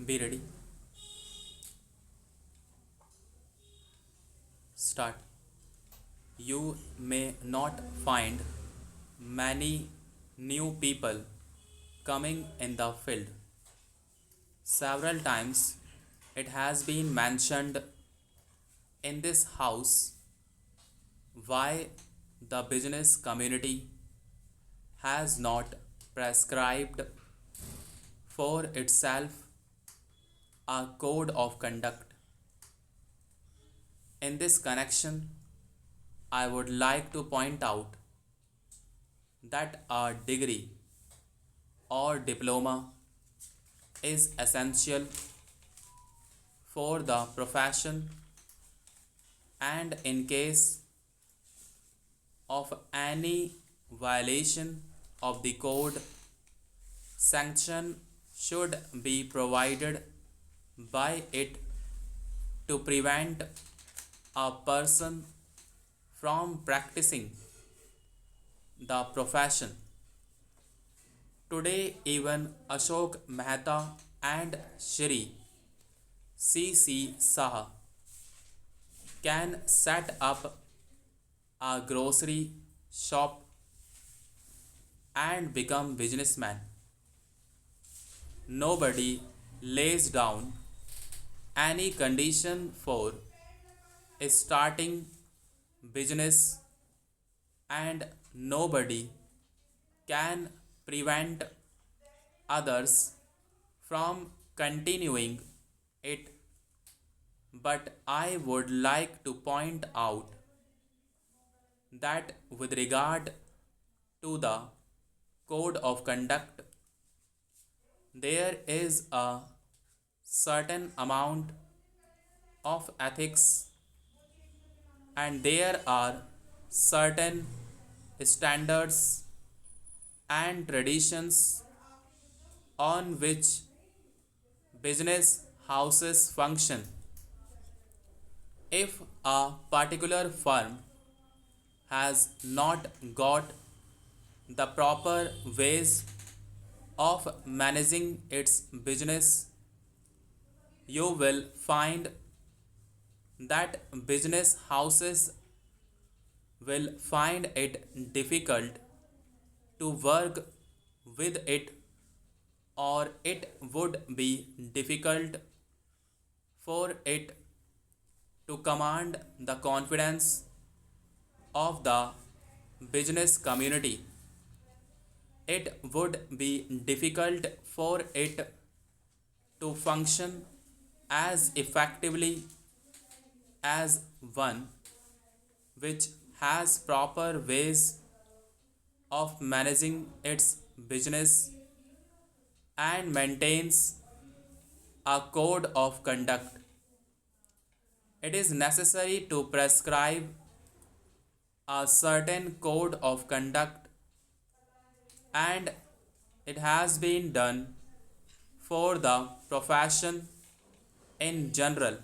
Be ready. Start. You may not find many new people coming in the field. Several times it has been mentioned in this house why the business community has not prescribed for itself a code of conduct. In this connection, I would like to point out that a degree or diploma is essential for the profession, and in case of any violation of the code, sanction should be provided by it to prevent a person from practicing the profession. Today, even Ashok Mehta and Shri C.C. Saha can set up a grocery shop and become businessman. Nobody lays down any condition for starting business, and nobody can prevent others from continuing it. But I would like to point out that with regard to the code of conduct, there is a certain amount of ethics, and there are certain standards and traditions on which business houses function. If a particular firm has not got the proper ways of managing its business, you will find that business houses will find it difficult to work with it, or it would be difficult for it to command the confidence of the business community. It would be difficult for it to function as effectively as one which has proper ways of managing its business and maintains a code of conduct. It is necessary to prescribe a certain code of conduct, and it has been done for the profession in general.